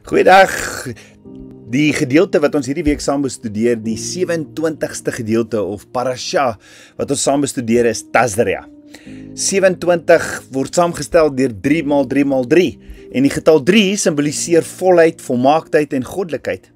Goeiedag. Die gedeelte wat ons hierdie week saam bestudeer, die 27ste gedeelte of parasha wat ons saam bestudeer is Tazria. 27 word saamgestel deur 3x3x3 en die getal 3 simboliseer volheid, volmaaktheid en goddelikheid.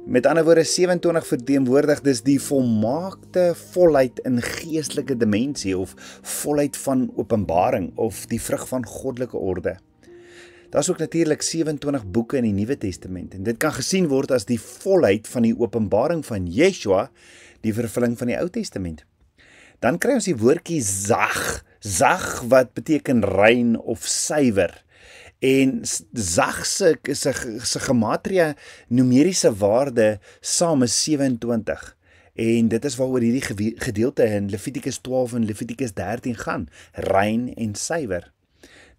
Met ander woorde 27 verteenwoordig dis die volmaakte volheid in geestelike dimensie of volheid van openbaring of die vrug van goddelike orde. Daar is ook natuurlik 27 boeke in die Nuwe Testament en dit kan gesien word as die volheid van die openbaring van Yeshua, die vervulling van die Ou Testament. Dan kry ons die woordjie zag wat beteken rein of suiwer. En zag se gematria numeriese waarde saam is 27. En dit is waaroor hierdie gedeelte in Levitikus 12 en Levitikus 13 gaan, rein en suiwer.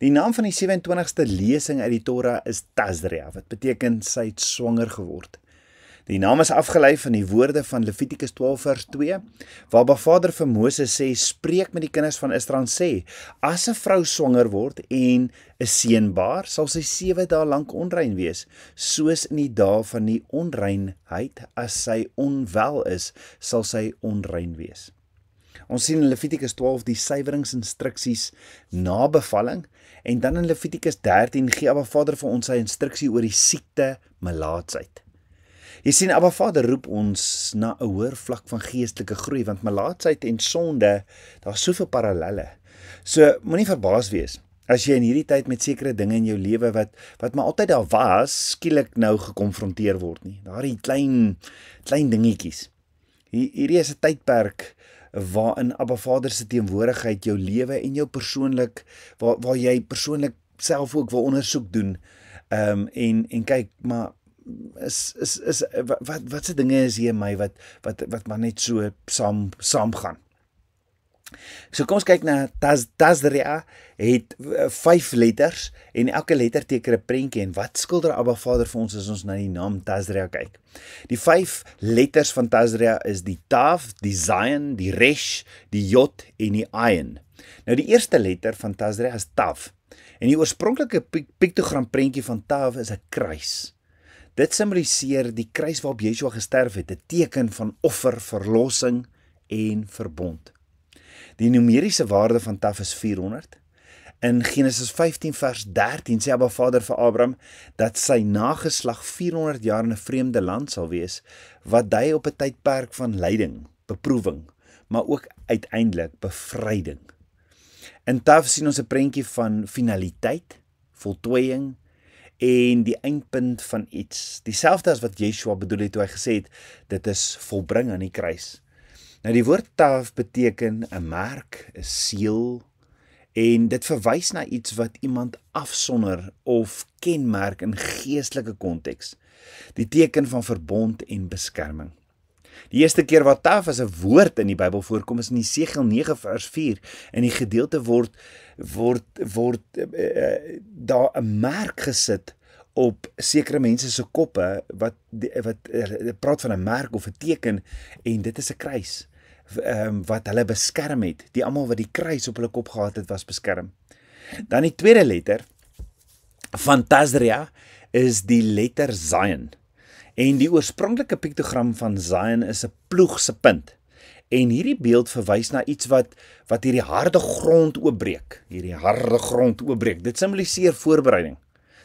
Die naam van die 27ste lesing uit die Torah is Tazria, wat beteken sy het swanger geword. Die naam is afgelei van die woorde van Levitikus 12 vers 2, waarby Vader vir Moses sê, spreek met die kinders van Israel en sê, as 'n vrou swanger word en 'n seun baar, sal sy 7 dae lank onrein wees, soos in die dae van die onreinheid, as sy onwel is, sal sy onrein wees. Ons sien in Levitikus 12 die suiweringsinstruksies na bevalling en dan in Levitikus 13 gee Abba Vader vir ons sy instruksie oor die siekte melaatsheid. Jy sien, Abba Vader roep ons na 'n hoër vlak van geestelike groei, want melaatsheid en sonde, daar is soveel parallelle. So, moenie verbaas wees as jy in hierdie tyd met sekere dinge in jou lewe wat maar altyd daar was, skielik nou gekonfronteer word nie. Daardie klein dingetjies. Hierdie is 'n tydperk waarin Abba Vader se teenwoordigheid jou lewe en jou persoonlik, waar jy persoonlik self ook wil ondersoek doen, en kyk, maar wat se dinge is hier in my wat maar net so saam gaan. So kom ons kyk na Tazria, het 5 letters en elke letter teken 'n prentjie en wat skilder Abba Vader vir ons as ons na die naam Tazria kyk? Die 5 letters van Tazria is die Tav, die Zayin, die Resh, die Yod en die Ayin. Nou die eerste letter van Tazria is Tav en die oorspronklike piktogram prentjie van Tav is 'n kruis. Dit simboliseer die kruis waarop Yeshua gesterf het, 'n teken van offer, verlossing en verbond. Die numeriese waarde van Tav is 400. In Genesis 15 vers 13 sê Abba Vader vir Abraham dat sy nageslag 400 jaar in 'n vreemde land sal wees, wat dui op 'n tydperk van lyding, beproewing, maar ook uiteindelik bevryding. In Tav sien ons 'n prentjie van finaliteit, voltooiing en die eindpunt van iets. Dieselfde as wat Yeshua bedoel het toe hy gesê het, dit is volbring aan die kruis. Nou die woord Tav beteken 'n merk, 'n seël, en dit verwys na iets wat iemand afsonder of kenmerk in geestelike konteks. Die teken van verbond en beskerming. Die eerste keer wat Tav as 'n woord in die Bybel voorkom is in Jesegiel 9 vers 4 en die gedeelte word daar 'n merk gesit op sekere mense se koppe wat praat van 'n merk of 'n teken en dit is 'n kruis wat hulle beskerm het. Die almal wat die kruis op hulle kop gehad het was beskerm. Dan die tweede letter van Tazria is die letter Zayin. En die oorspronklike piktogram van Zayin is 'n ploeg se punt. En hierdie beeld verwys na iets wat hierdie harde grond oopbreek. Dit simboliseer voorbereiding.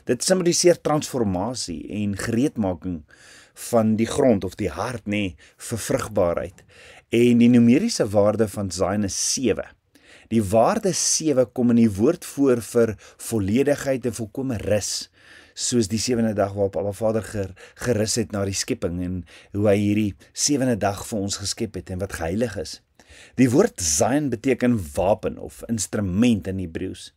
Dit simboliseer transformasie en gereedmaking van die grond of die hart, vir vrugbaarheid. En die numeriese waarde van Zayin is 7. Die waarde 7 kom in die woord voor vir volledigheid en volkome rus, soos die 7de dag waarop Abba Vader gerus het na die skepping en hoe hy hierdie 7de dag vir ons geskep het en wat geheilig is. Die woord Zayin beteken wapen of instrument in Hebreëus.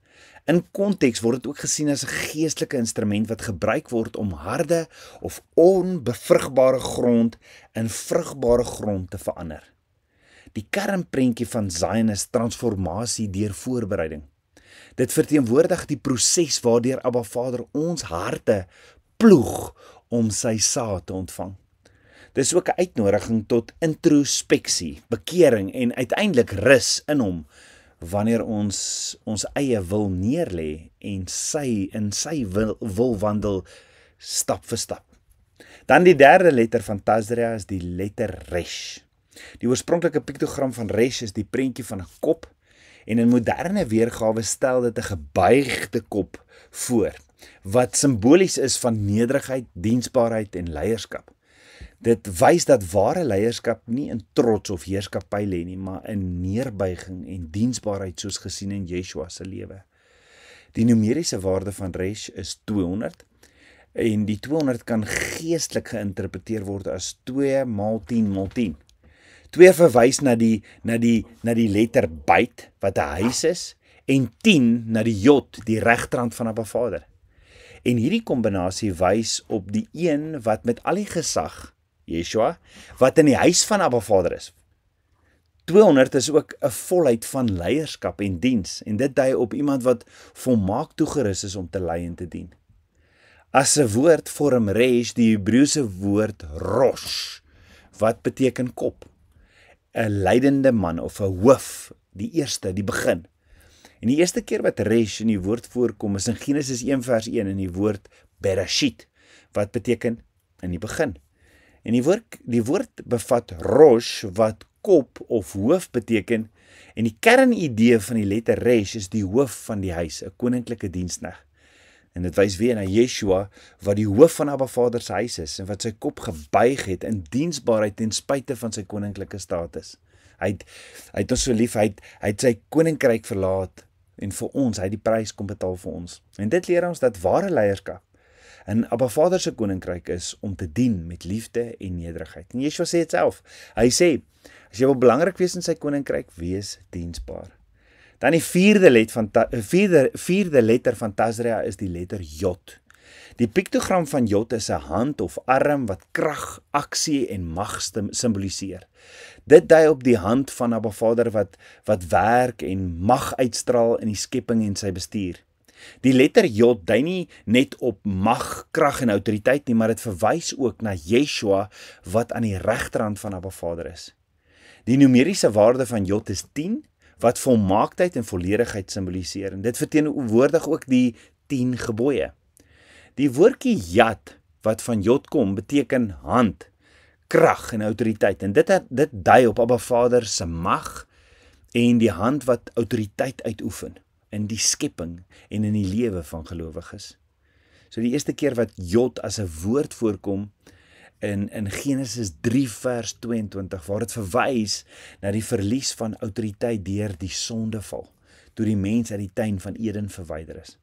In konteks word dit ook gesien as 'n geestelike instrument wat gebruik word om harde of onbevrugbare grond in vrugbare grond te verander. Die kernprentjie van Zayin is transformasie deur voorbereiding. Dit verteenwoordig die proses waardeur Abba Vader ons harte ploeg om sy saad te ontvang. Dit is ook 'n uitnodiging tot introspeksie, bekering en uiteindelik rus in hom, wanneer ons eie wil neerlê en in sy wil wandel, stap vir stap. Dan die derde letter van Tazria is die letter Resh. Die oorspronklike piktogram van Resh is die prentjie van 'n kop, en in moderne weergawe stel dit 'n gebuigde kop voor, wat simbolies is van nederigheid, diensbaarheid en leierskap. Dit wys dat ware leierskap nie in trots of heerskappy lê nie, maar in neerbuiging en diensbaarheid soos gesien in Yeshua se lewe. Die numeriese waarde van Resh is 200, en die 200 kan geestelik geïnterpreteer word as 2 maal 10 maal 10. 2 verwys na die letter Beit, wat 'n huis is, en 10 na die Jod, die regterhand van Abba Vader. En hierdie kombinasie wys op die een wat met al die gesag, Yeshua, wat in die huis van Abba Vader is. 200 is ook 'n volheid van leierskap en diens, en dit dui op iemand wat volmaak toegerus is om te lei en te dien. As 'n woord vorm Resh die Hebreëse woord Rosh, wat beteken kop. 'n leidende man of 'n hoof, die eerste, die begin. En die eerste keer wat Resh in die woord voorkom is in Genesis 1 vers 1 in die woord Bereshit, wat beteken in die begin. En die woord bevat Rosh, wat kop of hoof beteken, en die kernidee van die letter Resh is die hoof van die huis, 'n koninklike diensknegt. En dit wys weer na Yeshua, wat die hoof van Abba Vader se huis is, en wat sy kop gebuig het in diensbaarheid ten spyte van sy koninklike status. Hy het ons so lief, hy het sy koninkryk verlaat, en vir ons, hy het die prys kom betaal vir ons. En dit leer ons dat ware leierskap in Abba Vader se koninkryk is om te dien met liefde en nederigheid. En Yeshua sê dit self. Hy sê, as jy wil belangrik wees in sy koninkryk, wees diensbaar. Dan die vierde letter van Tazria is die letter Jod. Die piktogram van Jod is 'n hand of arm wat krag, aksie en mag simboliseer. Dit dui op die hand van Abba Vader wat werk en mag uitstraal in die skepping en sy bestuur. Die letter Jod dui nie net op mag, krag en autoriteit nie, maar dit verwys ook na Yeshua wat aan die regterhand van Abba Vader is. Die numeriese waarde van Jod is 10, wat volmaaktheid en volledigheid simboliseer, en dit verteenwoordig ook die 10 gebooie. Die woordjie Yad, wat van Jod kom, beteken hand, krag en autoriteit, en dit dui op Abba Vader se mag, en die hand wat autoriteit uitoefen, in die skepping en in die lewe van gelowiges. So die eerste keer wat Jod as 'n woord voorkom, in Genesis 3 vers 22, waar dit verwys na die verlies van autoriteit deur die sondeval, toe die mens uit die tuin van Eden verwyder is.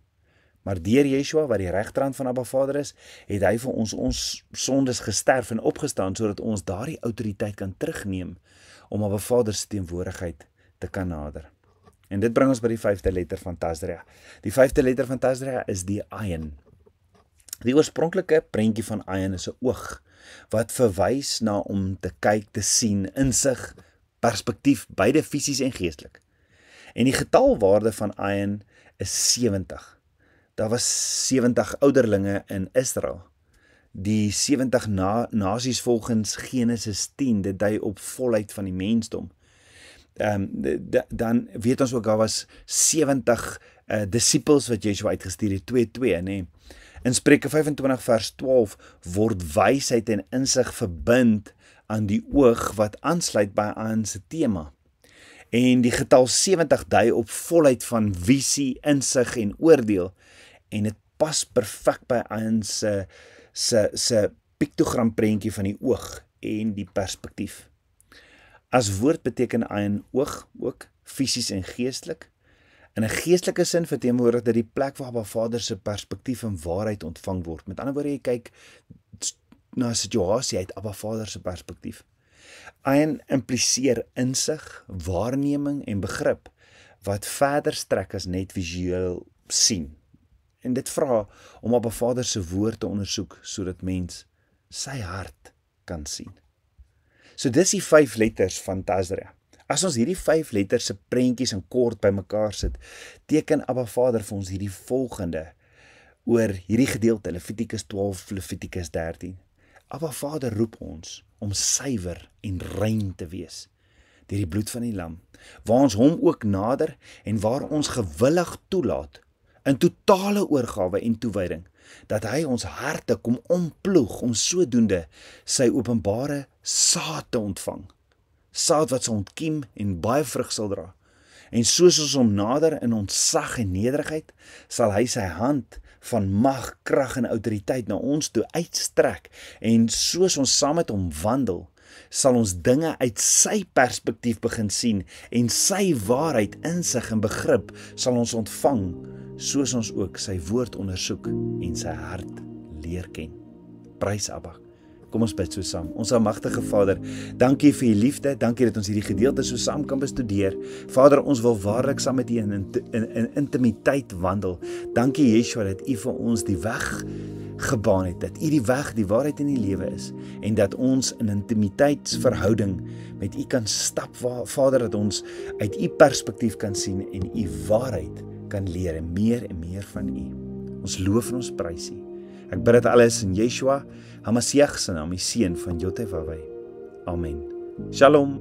Maar deur Yeshua, wat die regterhand van Abba Vader is, het hy vir ons sondes gesterf en opgestaan, sodat ons daardie autoriteit kan terugneem, om Abba Vader se teenwoordigheid te kan nader. En dit bring ons by die 5de letter van Tazria. Die 5de letter van Tazria is die Ayin. Die oorspronklike prentjie van Ayin is 'n oog, wat verwys na om te kyk, te sien, insig, perspektief, beide fisies en geestelik. En die getalwaarde van Ayin is 70. Daar was 70 ouderlinge in Israel. Die 70 nasies volgens Genesis 10, dit dui op volheid van die mensdom. Dan weet ons ook, daar was 70 disippels wat Yeshua uitgestuur het, 2-2, nee. In Spreuke 25 vers 12 word wysheid en insig verbind aan die oog wat aansluit by Ayin se tema. En die getal 70 dui op volheid van visie, insig en oordeel, en dit pas perfek by Ayin se piktogram prentjie van die oog en die perspektief. As woord beteken Ayin oog ook fisies en geestelik. In 'n geestelike sin verteenwoordig dit die plek waar Abba Vader se perspektief en waarheid ontvang word. Met ander woorde, jy kyk na 'n situasie uit Abba Vader se perspektief. Ayin impliseer insig, waarneming en begrip wat verder strek as net visueel sien. En dit vra om Abba Vader se woord te ondersoek sodat mens sy hart kan sien. So dis die 5 letters van Tazria. As ons hierdie 5 letters se prentjies in kort bymekaar sit, teken Abba Vader vir ons hierdie volgende oor hierdie gedeelte, Levitikus 12, Levitikus 13. Abba Vader roep ons om suiwer en rein te wees deur die bloed van die lam, waar ons hom ook nader en waar ons gewillig toelaat in totale oorgawe en toewyding, dat hy ons harte kom omploeg om sodoende sy openbare saad te ontvang. Saad wat sal ontkiem en baie vrug sal dra. En soos ons hom nader in ontzag en nederigheid, sal hy sy hand van mag, krag en autoriteit na ons toe uitstrek, en soos ons saam met hom wandel, sal ons dinge uit sy perspektief begin sien, en sy waarheid, insig en begrip sal ons ontvang, soos ons ook sy woord ondersoek en sy hart leer ken. Prys Abba. Kom ons bid so saam. Ons almagtige Vader, dankie vir u liefde, dankie dat ons hierdie gedeelte so saam kan bestudeer. Vader, ons wil waarlik saam met u in intimiteit wandel. Dankie Yeshua dat u vir ons die weg gebaan het, dat u die weg, die waarheid en die lewe is, en dat ons in intimiteitsverhouding met u kan stap, Vader, dat ons uit u perspektief kan sien en u waarheid kan leer en meer van u. Ons loof en ons prys u. Ek bid dit alles in Yeshua HaMashiach se naam, die seun van Jotevawai. Amen. Shalom.